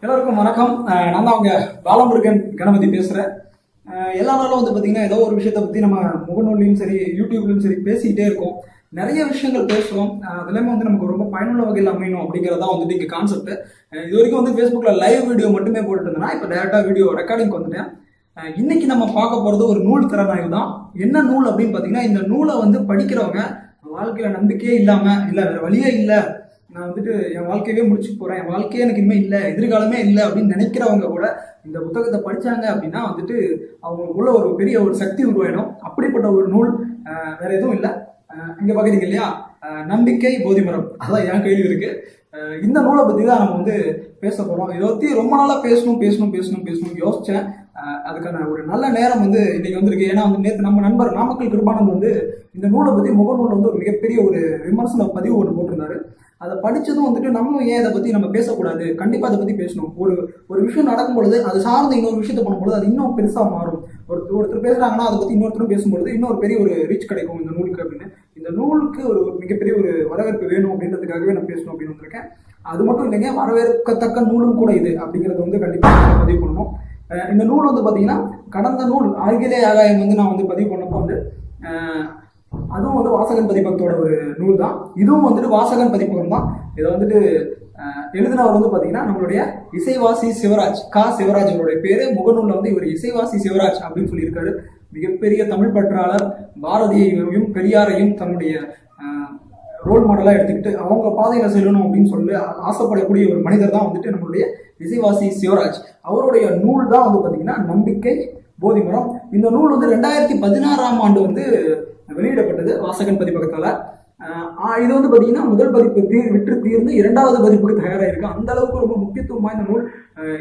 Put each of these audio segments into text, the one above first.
எல்லாருக்கும் வணக்கம். நான் தான் அவங்க பாலமுருகன் கணபதி பேசுகிறேன். எல்லா நாளும் வந்து பார்த்தீங்கன்னா ஏதோ ஒரு விஷயத்தை பற்றி நம்ம முகநூல்லையும் சரி யூடியூப்லையும் சரி பேசிக்கிட்டே இருக்கோம். நிறைய விஷயங்கள் பேசுகிறோம். அதுலேயுமே வந்து நமக்கு ரொம்ப பயனுள்ள வகையில் அமையணும் அப்படிங்கிறதா வந்துட்டு இங்கே கான்செப்ட். இது வரைக்கும் வந்து ஃபேஸ்புக்கில் லைவ் வீடியோ மட்டுமே போட்டுட்டு இருந்தேன்னா இப்போ டேரெக்டாக வீடியோ ரெக்கார்டிங் வந்துட்டேன். இன்னைக்கு நம்ம பார்க்க போகிறது ஒரு நூல் திறனாய்வு தான். என்ன நூல் அப்படின்னு பார்த்தீங்கன்னா, இந்த நூலை வந்து படிக்கிறவங்க வாழ்க்கையில் நம்பிக்கையே இல்லாமல் இல்லை வேறு வழியே இல்லை, நான் வந்துட்டு என் வாழ்க்கையவே முடிச்சு போறேன், என் வாழ்க்கையே எனக்கு இனிமே இல்லை, எதிர்காலமே இல்லை அப்படின்னு நினைக்கிறவங்க கூட இந்த புத்தகத்தை படிச்சாங்க அப்படின்னா வந்துட்டு அவங்களுக்குள்ள ஒரு பெரிய ஒரு சக்தி உருவாயிடும். அப்படிப்பட்ட ஒரு நூல் வேற எதுவும் இல்லை. இங்க பாக்குறீங்க இல்லையா, நம்பிக்கை போதிமரம், அதான் என் கையில் இருக்கு. இந்த நூலை பத்தி தான் நம்ம வந்து பேச போறோம். இதை பத்தி ரொம்ப நாளா பேசணும் யோசிச்சேன். அதுக்கான ஒரு நல்ல நேரம் வந்து இன்னைக்கு வந்திருக்கு. ஏன்னா வந்து நேற்று நம்ம நண்பர் நாமக்கல் கிருபானந்த் வந்து இந்த நூலை பத்தி முகநூல் வந்து ஒரு மிகப்பெரிய ஒரு விமர்சன பதிவு ஒன்று போட்டிருந்தாரு. அதை படிச்சதும் வந்துட்டு நம்மளும் ஏன் இதை பத்தி நம்ம பேசக்கூடாது, கண்டிப்பா அதை பத்தி பேசணும். ஒரு விஷயம் நடக்கும் பொழுது அது சார்ந்த இன்னொரு விஷயத்த பண்ணும்பொழுது அது இன்னும் பெருசா மாறும். ஒருத்தர் பேசுறாங்கன்னா அதை பத்தி இன்னொருத்தரும் பேசும்பொழுது இன்னொரு பெரிய ஒரு ரீச் கிடைக்கும் இந்த நூலுக்கு அப்படின்னு. இந்த நூலுக்கு ஒரு மிகப்பெரிய ஒரு வரவேற்பு வேணும் அப்படின்றதுக்காகவே நான் பேசணும் அப்படின்னு வந்திருக்கேன். அது மட்டும் இல்லைங்க, வரவேற்கத்தக்க நூலும் கூட இது அப்படிங்கிறது வந்து கண்டிப்பா பதிவு பண்ணணும். இந்த நூல் வந்து பாத்தீங்கன்னா, கடந்த நூல் ஆகிலே ஆகாயம் வந்து நான் வந்து பதிவு பண்ணப்போ வந்து அதுவும் வந்து வாசகன் பதிப்பகத்தோட ஒரு நூல் தான். இதுவும் வந்துட்டு வாசகன் பதிப்பகம் தான். இதை வந்துட்டு எழுதினவர் வந்து பாத்தீங்கன்னா நம்மளுடைய இசைவாசி சிவராஜ், சிவராஜ் அவருடைய பேரு. முகநூல்ல வந்து இவர் இசைவாசி சிவராஜ் அப்படின்னு சொல்லியிருக்காரு. மிகப்பெரிய தமிழ் பற்றாளர், பாரதியையும் பெரியாரையும் தன்னுடைய ரோல் மாடலா எடுத்துக்கிட்டு அவங்க பாதையில செல்லணும் அப்படின்னு சொல்லி ஆசைப்படக்கூடிய ஒரு மனிதர் தான் வந்துட்டு நம்மளுடைய இசைவாசி சிவராஜ். அவருடைய நூல் தான் வந்து பாத்தீங்கன்னா நம்பிக்கை போதிமரம். இந்த நூல் வந்து 2016ஆம் ஆண்டு வந்து வெளியிடப்பட்டது வாசகன் பதிப்பகத்தால. இது வந்து பாத்தீங்கன்னா முதல் பதிப்பு விற்று தீர்ந்து இரண்டாவது பதிப்புக்கு தயாராயிருக்கு. அந்த அளவுக்கு ரொம்ப முக்கியத்துவம் வாய்ந்த நூல்,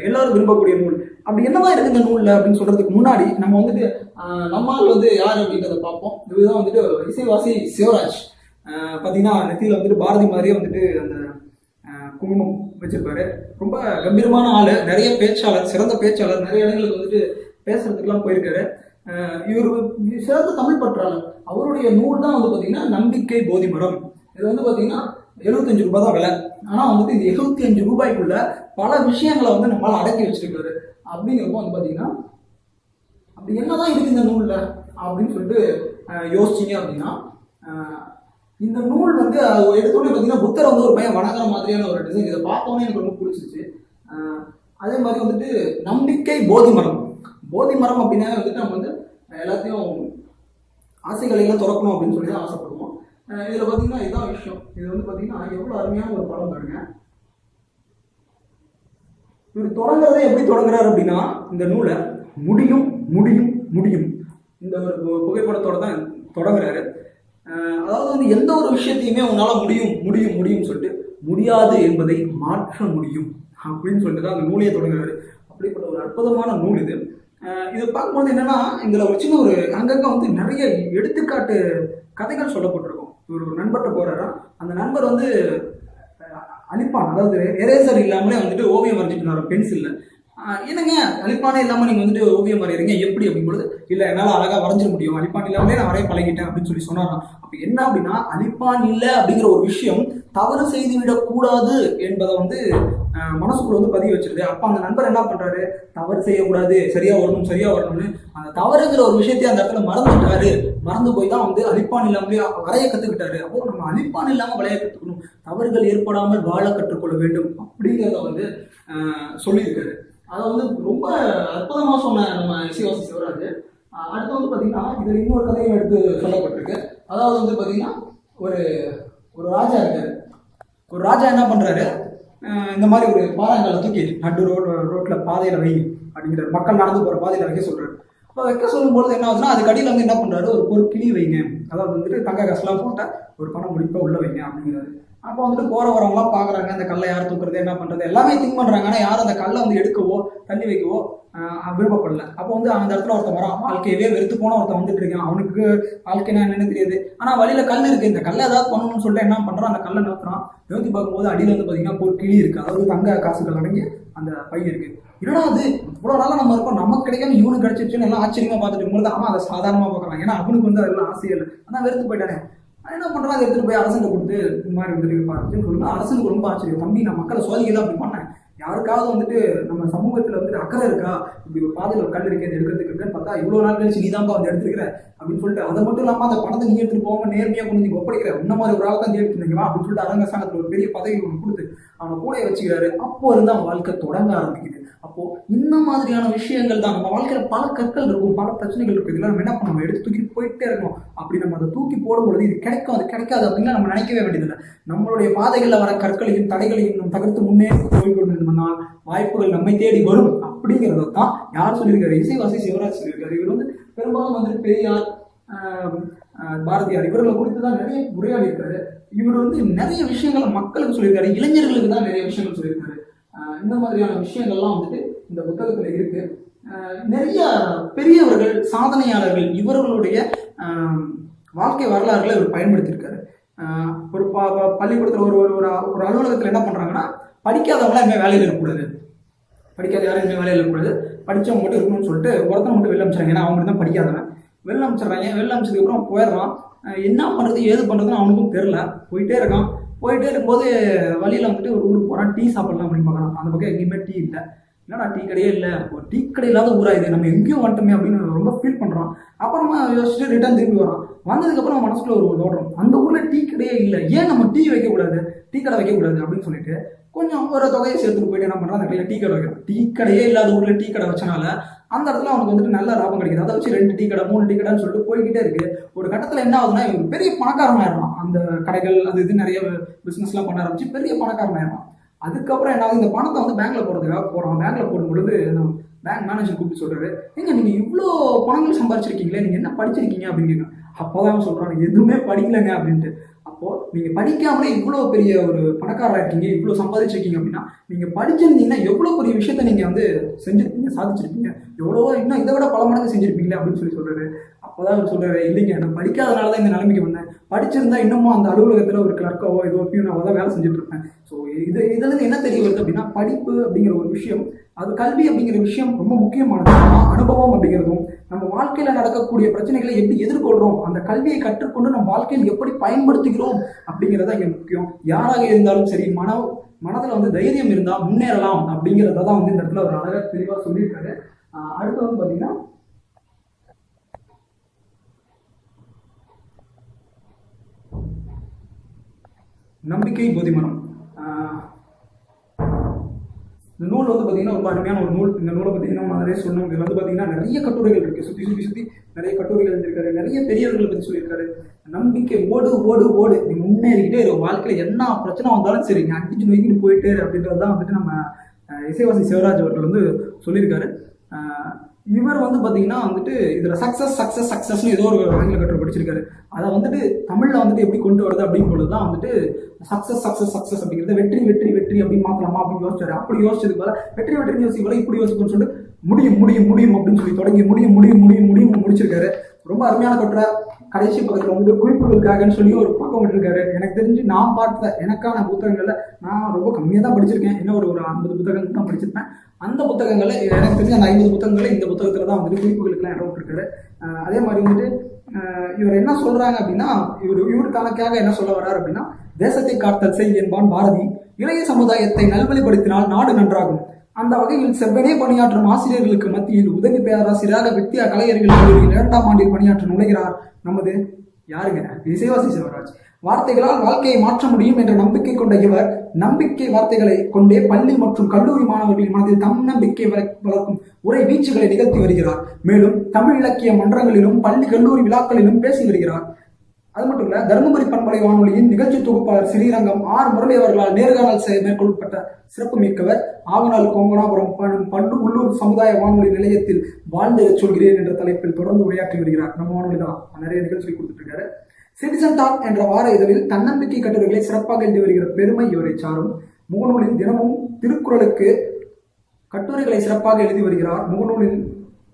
எல்லாரும் விரும்பக்கூடிய நூல். அப்படி என்னதான் இருக்கு இந்த நூல்ல அப்படின்னு சொல்றதுக்கு முன்னாடி நம்ம வந்துட்டு நம்மால் வந்து யார் அப்படின்றத பார்ப்போம். இதுதான் வந்துட்டு இசைவாசி சிவராஜ். பாத்தீங்கன்னா நெத்தியில வந்துட்டு பாரதி மாதிரியே வந்துட்டு அந்த குங்குமம் வச்சிருப்பாரு. ரொம்ப கம்பீரமான ஆளு, நிறைய பேச்சாளர், சிறந்த பேச்சாளர், நிறைய இடங்களுக்கு வந்துட்டு பேசுறதுக்கெல்லாம் போயிருக்காரு. இவர் சிறந்த தமிழ் பற்றாளர். அவருடைய நூல் தான் வந்து பாத்தீங்கன்னா நம்பிக்கை போதிமரம். இது வந்து பாத்தீங்கன்னா 75 ரூபாய் தான் விலை. ஆனா வந்துட்டு இந்த 75 ரூபாய்க்குள்ள பல விஷயங்களை வந்து நம்மளால அடக்கி வச்சிருக்காரு. அப்படிங்கிறப்போ வந்து பாத்தீங்கன்னா அப்படி என்னதான் இருக்கு இந்த நூல்ல அப்படின்னு சொல்லிட்டு யோசிச்சீங்க அப்படின்னா, இந்த நூல் வந்து எடுத்தோடனே பாத்தீங்கன்னா புத்தரை வந்து ஒரு பையன் வணங்குற மாதிரியான ஒரு டிசைன். இதை பார்த்தோன்னே எனக்கு ரொம்ப பிடிச்சிச்சு. அதே மாதிரி வந்துட்டு நம்பிக்கை போதிமரம். போதிமரம் அப்படின்னா வந்துட்டு நம்ம வந்து எல்லாத்தையும் ஆசைகளை எல்லாம் திறக்கணும் அப்படின்னு சொல்லி தான் ஆசைப்படுவோம். இதுல பாத்தீங்கன்னா இதான் விஷயம். இது வந்து பாத்தீங்கன்னா எவ்வளவு அருமையான ஒரு படம் பாருங்க. இவர் தொடங்குறதே எப்படி தொடங்குறாரு அப்படின்னா, இந்த நூலை முடியும் முடியும் முடியும் இந்த ஒரு புகைப்படத்தோட தான் தொடங்குறாரு. அதாவது வந்து எந்த ஒரு விஷயத்தையுமே உன்னால முடியும் முடியும் முடியும் சொல்லிட்டு முடியாது என்பதை மாற்ற முடியும் அப்படின்னு சொல்லிட்டு தான் அந்த நூலையை தொடங்குறாரு. அப்படிப்பட்ட ஒரு அற்புதமான நூல் இது. இதை பார்க்கும்போது என்னன்னா, இதுல ஒரு சின்ன ஒரு அங்கங்க வந்து நிறைய எடுத்துக்காட்டு கதைகள் சொல்லப்பட்டிருக்கும். இவர் ஒரு நண்பர்கிட்ட போறாரா, அந்த நண்பர் வந்து அழிப்பான், அதாவது எரேசர் இல்லாமலே வந்துட்டு ஓவியம் வரைஞ்சிட்டு இருந்தாரு பென்சில்ல. என்னங்க அழிப்பானே இல்லாம நீங்க வந்துட்டு ஓவியம் வரைகிறீங்க எப்படி அப்படிங்கும்போது, இல்ல என்னால அழகா வரைஞ்சிட முடியும், அழிப்பான் இல்லாமலே நான் வரைய பழகிட்டேன் அப்படின்னு சொல்லி சொன்னாராம். அப்ப என்ன அப்படின்னா, அழிப்பான் இல்லை அப்படிங்கிற ஒரு விஷயம் தவறு செய்து விடக்கூடாது என்பதை வந்து மனசுக்குள்ள வந்து பதிவு வச்சிருது. அப்ப அந்த நண்பர் என்ன பண்றாரு, தவறு செய்யக்கூடாது, சரியா வரணும்னு அந்த தவறுங்கிற ஒரு விஷயத்தையும் அந்த இடத்துல மறந்துட்டாரு. மறந்து போய் தான் வந்து அழிப்பான் இல்லாமலே வரைய கத்துக்கிட்டாரு. அப்போ நம்ம அழிப்பான் இல்லாம வரைய கத்துக்கணும், தவறுகள் ஏற்படாமல் வாழ கற்றுக்கொள்ள வேண்டும் அப்படிங்கிறத வந்து சொல்லியிருக்காரு. அதை வந்து ரொம்ப அற்புதமா சொன்ன நம்ம இசைவாசி சிவராஜ். அடுத்து வந்து பாத்தீங்கன்னா இதுல இன்னொரு கதையும் எடுத்து சொல்லப்பட்டிருக்கு. அதாவது வந்து பாத்தீங்கன்னா ஒரு ராஜா இருக்காரு. ஒரு ராஜா என்ன பண்றாரு, இந்த மாதிரி ஒரு பாறாங்கல்லை தூக்கி நடு ரோட்ல பாதையில வை அப்படிங்கிறாரு. மக்கள் நடந்து போற பாதையில வைக்க சொல்றாரு. இப்போ வைக்க சொல்லும்போது என்ன ஆகுதுன்னா, அது கடியில வந்து என்ன பண்றாரு, ஒரு கிளி வைங்க, அதாவது வந்துட்டு தங்க காசுலாம் போட்ட ஒரு பணம் முடிப்பா உள்ள வைங்க அப்படிங்கிறாரு. அப்போ வந்துட்டு போற வரவங்களாம் பாக்குறாங்க, அந்த கல்லை யார் தூக்குறது, என்ன பண்றது எல்லாமே திங்க் பண்றாங்க. ஆனா யாரும் அந்த கல்லை வந்து எடுக்கவோ தள்ளி வைக்கவோ விருப்பப்படல. அப்போ வந்து அந்த இடத்துல ஒருத்தன் வரான், வாழ்க்கையவே வெறுத்து போன ஒருத்தன் வந்துட்டு இருக்கான். அவனுக்கு வாழ்க்கைனா என்னன்னு தெரியாது. ஆனா வழியில கல் இருக்கு, இந்த கல்லை ஏதாவது பண்ணணும்னு சொல்லிட்டு என்ன பண்றான், அந்த கல்லை நிறுத்துறான். நிறுத்தி பார்க்கும்போது அடியில வந்து பாத்தீங்கன்னா ஒரு கிளி இருக்கு, அதாவது தங்க காசுகள் அடங்கி அந்த பை இருக்கு. என்னடா அது இவ்வளவு நாளா நம்ம இருக்கோம், நமக்கு கிடைக்காம இவனுக்கு கிடைச்சிருச்சுன்னு எல்லாம் ஆச்சரியமா பார்த்துட்டு இருக்கும்போது அவன் அதை சாதாரணமா பார்க்கறான். ஏன்னா அவனுக்கு வந்து அதெல்லாம் ஆசையே இல்லை, ஆனா வெறுத்து போயிட்டானே. என்ன பண்றான், அதை எடுத்துட்டு போய் அரசன் கொடுத்து இந்த மாதிரி வந்துட்டு பாருச்சுன்னு சொல்லுங்க. அரசனுக்கு ரொம்ப ஆச்சரியம், தம்பி நான் மக்களை சோதிக்கலாம் அப்படி பண்ணேன், யாருக்காவது வந்துட்டு நம்ம சமூகத்துல வந்துட்டு அக்கறை இருக்கா, இப்படி ஒரு பாதையில் ஒரு கல் இருக்கேன் எடுக்கிறதுக்கு இருக்குன்னு பார்த்தா இவ்வளவு நாள் கழிச்சு நீ தான்ப்பா வந்து எடுத்துருக்கிற அப்படின்னு சொல்லிட்டு, அதை மட்டும் இல்லாம அந்த பணத்தை நீ எடுத்துட்டு போகாம நேர்மையா கொண்டு நீங்க ஒப்படைக்கிற இந்த மாதிரி ஒரு ஆள் தான் எடுத்துருந்தீங்களா அப்படின்னு சொல்லிட்டு அரங்க சங்கத்துல ஒரு பெரிய பதவி ஒன்று கொடுத்து அவனை கூட வச்சுக்கிறாரு. அப்போ இருந்து அவன் வாழ்க்கை தொடங்க ஆரம்பிக்குது. அப்போ இந்த மாதிரியான விஷயங்கள் தான் நம்ம வாழ்க்கையில பல கற்கள் இருக்கும், பல பிரச்சனைகள் இருக்கும். இதெல்லாம் நம்ம என்ன பண்ண, நம்ம எடுத்து தூக்கி போயிட்டே இருக்கணும். அப்படி நம்ம அதை தூக்கி போடும்பொழுது இது கிடைக்கும் அது கிடைக்காது அப்படின்னு நம்ம நினைக்கவே வேண்டியதில்லை. நம்மளுடைய பாதைகளில் வர கற்களையும் தடைகளையும் நம்ம தகர்த்து முன்னே போய்கொண்டிருந்தோம்னால் வாய்ப்புகள் நம்மை தேடி வரும் அப்படிங்கிறத தான் யார் சொல்லியிருக்காரு, இசைவாசி சிவராஜ் சொல்லியிருக்காரு. இவர் வந்து பெரும்பாலும் வந்து பெரியார், பாரதியார் இவர்களை குறித்து தான் நிறைய உரையாடி இருக்காரு. இவர் வந்து நிறைய விஷயங்களை மக்களுக்கு சொல்லியிருக்காரு, இளைஞர்களுக்கு தான் நிறைய விஷயங்கள் சொல்லியிருக்காரு. இந்த மாதிரியான விஷயங்கள்லாம் வந்துட்டு இந்த புத்தகத்துல இருக்கு. நிறைய பெரியவர்கள், சாதனையாளர்கள் இவர்களுடைய வாழ்க்கை வரலாறுகளை இவர் பயன்படுத்தியிருக்காரு. ஒரு பள்ளிக்கூடத்தில் ஒரு ஒரு அலுவலகத்தில் என்ன பண்றாங்கன்னா, படிக்காதவங்களாம் இனிமேல் வேலையில் இருக்கக்கூடாது, படிக்காத யாரும் இனிமேல் வேலையில் இருக்கக்கூடாது, படித்தவங்க மட்டும் இருக்கணும்னு சொல்லிட்டு ஒருத்தனை மட்டும் வெளில அமைச்சாங்க. ஏன்னா அவங்க மட்டும் தான் படிக்காதவன். வெளில அமைச்சிடுறாங்க. வெளில அமைச்சதுக்கப்புறம் போயிடுறான். என்ன பண்ணுறது ஏது பண்ணுறதுன்னு அவனுக்கும் தெரில. போயிட்டே இருக்கான். போயிட்டே இருக்கும்போது வழியில் வந்துட்டு ஒரு ஊருக்கு போகிறான். டீ சாப்பிடலாம் அப்படின்னு பார்க்குறான். அந்த பக்கம் எங்கேயுமே டீ இல்லை. என்னடா டீ கடையே இல்லை, ஒரு டீ கடை இல்லாத ஊரா இது, நம்ம எங்கேயும் வந்துட்டோமே அப்படின்னு ரொம்ப ஃபீல் பண்ணுறான். அப்புறமா யோசிச்சுட்டு ரிட்டர்ன் திரும்பி வரான். வந்ததுக்கப்புறம் மனசுக்குள்ள ஒரு ஓடுறோம், அந்த ஊரில் டீ கடையே இல்லை, ஏன் நம்ம டீ வைக்கக்கூடாது, டீ கடை வைக்கக்கூடாது அப்படின்னு சொல்லிட்டு கொஞ்சம் ஒரு தொகையை சேர்த்துட்டு போயிட்டு என்ன பண்ணுறான், அந்த கடையில் டீ கடை வைக்கிறான். டீ கடையே இல்லாத ஊரில் டீ கடை வச்சனால அந்த இடத்துல அவனுக்கு வந்துட்டு நல்ல லாபம் கிடைக்குது. அதை வச்சு 2 டீ கடை 3 டீ கடைன்னு சொல்லிட்டு போய்கிட்டே இருக்கு. ஒரு கட்டத்தில் என்ன ஆகுதுன்னா, இவங்க பெரிய பணக்காரனாயிடலாம். அந்த கடைகள் அது இது நிறைய பிஸ்னஸ்லாம் பண்ண ஆரம்பிச்சு பெரிய பணக்காரனாயிடலாம். அதுக்கப்புறம் என்ன ஆகுது, இந்த பணத்தை வந்து பேங்க்ல போடுறதுக்காக போகிறான். பேங்க்ல போடும் பொழுது பேங்க் மேனேஜர் கூப்பிட்டு சொல்றாரு, ஏங்க நீங்க இவ்வளோ பணங்கள் சம்பாரிச்சிருக்கீங்களே, நீங்க என்ன படிச்சிருக்கீங்க அப்படின்னு கேட்குறேன். அப்போதான் சொல்றாங்க, எதுவுமே படிக்கலைங்க அப்படின்ட்டு. அப்போ நீங்க படிக்காமலே இவ்வளவு பெரிய ஒரு பணக்காரராக இருக்கீங்க, இவ்வளவு சம்பாதிச்சிருக்கீங்க அப்படின்னா நீங்க படிச்சிருந்தீங்கன்னா எவ்வளவு பெரிய விஷயத்த நீங்க வந்து செஞ்சிருப்பீங்க, சாதிச்சிருப்பீங்க, எவ்வளவோ இன்னும் இதை விட பல மடங்கு செஞ்சிருப்பீங்களே அப்படின்னு சொல்றாரு. அப்போதான் அவர் சொல்றாரு, இல்லைங்க நான் படிக்காதனாலதான் இந்த நிலைமைக்கு வந்தேன், படிச்சிருந்தா இன்னமும் அந்த அலுவலகத்துல ஒரு கிளர்க்காவோ ஏதோ பியூனாவோ தான் வேலை செஞ்சுட்டு இருப்பேன். ஸோ இதுல இருந்து என்ன தெரிய வருது அப்படின்னா, படிப்பு அப்படிங்கிற ஒரு விஷயம், அது கல்வி அப்படிங்கிற விஷயம் ரொம்ப முக்கியமானது. அனுபவம் அப்படிங்கிறதும் நம்ம வாழ்க்கையில நடக்கக்கூடிய பிரச்சனைகளை எப்படி எதிர்கொள்றோம், அந்த கல்வியை கற்றுக்கொண்டு நம்ம வாழ்க்கையில் எப்படி பயன்படுத்துகிறோம் அப்படிங்கிறத இங்க முக்கியம். யாராக இருந்தாலும் சரி, மனதில் வந்து தைரியம் இருந்தா முன்னேறலாம் அப்படிங்கிறத தான் வந்து இந்த இடத்துல ஒரு அழகா தெளிவா சொல்லியிருக்காரு. அடுத்து வந்து பாத்தீங்கன்னா, நம்பிக்கை போதிமரம். இந்த நூல் வந்து பார்த்தீங்கன்னா ரொம்ப அருமையான ஒரு நூல். இந்த நூலை பார்த்தீங்கன்னா நிறைய சொன்னோம். இதில் வந்து பார்த்தீங்கன்னா நிறைய கட்டுரைகள் இருக்கு, சுற்றி நிறைய கட்டுரைகள் எழுதியிருக்காரு, நிறைய பெரியவர்களை பற்றி சொல்லியிருக்காரு. நம்பிக்கை, ஓடு ஓடு ஓடு, நீ முன்னேறிக்கிட்டே இருக்கும், வாழ்க்கையில் என்ன பிரச்சனை வந்தாலும் சரி நீ அடிச்சு நோக்கிட்டு போயிட்டு அப்படின்றது தான் வந்துட்டு நம்ம இசைவாசி சிவராஜ் அவர்கள் வந்து சொல்லியிருக்காரு. இவர் வந்து பார்த்தீங்கன்னா வந்துட்டு இதில் சக்ஸஸ்னு ஏதோ ஒரு ஆங்கில கட்டுரை படிச்சிருக்காரு. அதை வந்துட்டு தமிழில் வந்துட்டு எப்படி கொண்டு வருது அப்படிங்கும் பொழுது தான் வந்துட்டு சக்ஸஸ் அப்படிங்கிறத வெற்றி வெற்றி வெற்றி அப்படின்னு மாற்றலாமா அப்படின்னு யோசிச்சாரு. அப்படி யோசிச்சதுக்கு போல வெற்றி வெற்றி யோசிக்கல, இப்படி யோசிக்கணும்னு சொல்லிட்டு முடியும் முடியும் முடியும் அப்படின்னு சொல்லி தொடங்கி முடியும் முடியும் முடியும் முடியும் முடிச்சிருக்காரு. ரொம்ப அருமையான கட்டுரை. கடைசி பக்கத்தில் வந்துட்டு குறிப்புகளுக்காகன்னு சொல்லி ஒரு பக்கம் விட்டுருக்காரு. எனக்கு தெரிஞ்சு நான் பார்த்த எனக்கான புத்தகங்கள்ல நான் ரொம்ப கம்மியாக தான் படிச்சிருக்கேன். என்ன ஒரு 50 புத்தகங்கள் தான் படிச்சிருப்பேன். அந்த புத்தகங்களை எனக்கு தெரிஞ்ச அந்த 50 புத்தகங்களை இந்த புத்தகத்துல தான் வந்துட்டு குறிப்புகளுக்கெல்லாம் இடம் விட்டுருக்காரு. அதே மாதிரி வந்துட்டு இவர் என்ன சொல்றாங்க அப்படின்னா, இவருக்கானக்காக என்ன சொல்ல வர்றாரு அப்படின்னா, தேசத்தை காத்தல் செய் என்பான் பாரதி, இளைய சமுதாயத்தை நல்வழிப்படுத்தினால் நாடு நன்றாகும். அந்த வகையில் செவ்வனே பணியாற்றும் ஆசிரியர்களுக்கு மத்தியில் உதவி பேராசிரியராக வித்யா கலைஞர்கள் 2ஆம் ஆண்டில் பணியாற்ற நுழைகிறார் நமது யாருங்க, இசைவாசி சிவராஜ். வார்த்தைகளால் வாழ்க்கையை மாற்ற முடியும் என்ற நம்பிக்கை கொண்ட இவர் நம்பிக்கை வார்த்தைகளை கொண்டே பள்ளி மற்றும் கல்லூரி மாணவர்களின் மனதில் தன்னம்பிக்கை வளர்க்கும் உரை வீச்சுகளை நிகழ்த்தி வருகிறார். மேலும் தமிழ் இலக்கிய மன்றங்களிலும் பள்ளி கல்லூரி விழாக்களிலும் பேசி வருகிறார். அது மட்டும் இல்ல, தருமபுரி பண்பலை வானொலியின் நிகழ்ச்சி தொகுப்பாளர் ஸ்ரீரங்கம் ஆர் முரளி அவர்களால் நேர்காணல் மேற்கொள்ளப்பட்ட சிறப்பு மிக்கவர். ஆவணால் கோங்கனாபுரம் உள்ளூர் சமுதாய வானொலி நிலையத்தில் வாழ்ந்து சொல்கிறேன் என்ற தலைப்பில் தொடர்ந்து உரையாற்றி வருகிறார். நம்ம வானொலி தான் நிறைய நிகழ்ச்சி கொடுத்துட்டு இருக்காரு. சிட்டிசன் டாக் என்ற வார இதழில் தன்னம்பிக்கை கட்டுரைகளை சிறப்பாக எழுதி வருகிற பெருமை இவரை சாரும். முகநூலில் தினமும் திருக்குறளுக்கு கட்டுரைகளை சிறப்பாக எழுதி வருகிறார். முகநூலில்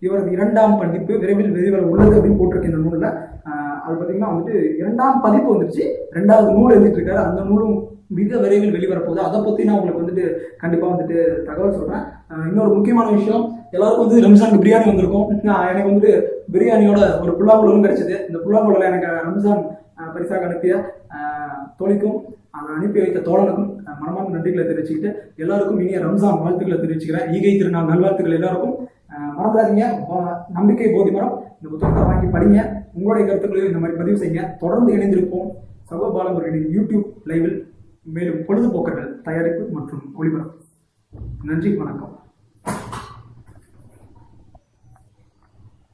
இவரது 2ஆம் பதிப்பு விரைவில் வெளிவர உள்ளது அப்படின்னு போட்டிருக்க இந்த நூலில். அது பார்த்தீங்கன்னா வந்துட்டு 2ஆம் பதிப்பு வந்துருச்சு, 2வது நூல் எழுதிட்டு இருக்காரு. அந்த நூலும் மிக விரைவில் வெளிவரப்போகுது. அதை பற்றி நான் உங்களுக்கு வந்துட்டு கண்டிப்பாக வந்துட்டு தகவல் சொல்கிறேன். இன்னொரு முக்கியமான விஷயம், எல்லாருக்கும் வந்து ரம்ஜானுக்கு பிரியாணி வந்திருக்கும். எனக்கு வந்துட்டு பிரியாணியோட ஒரு புல்லாங்குழலும் கிடைச்சது. இந்த புல்லாங்குழல எனக்கு ரம்ஜான் பரிசாக அனுப்பிய தோழிக்கும் அதை அனுப்பி வைத்த தோழனுக்கும் மனமார்ந்த நன்றிகளை தெரிவிச்சுக்கிட்டு எல்லாருக்கும் இனிய ரம்ஜான் வாழ்த்துக்களை தெரிவிச்சுக்கிறேன். ஈகை திருநாள் நல்வாழ்த்துக்கள் எல்லாருக்கும். மறந்துடாதீங்க, நம்பிக்கை போதி மரம் இந்த புத்தகத்தை வாங்கி படிங்க. உங்களுடைய கருத்துக்களையும் இந்த மாதிரி பதிவு செய்யுங்க. தொடர்ந்து இணைந்திருப்போம் சகோ பாலமுருகனின் யூடியூப் லைவில். மேலும் பொழுதுபோக்கர்கள் தயாரிப்பு மற்றும் ஒளிபரப்பு. நன்றி, வணக்கம்.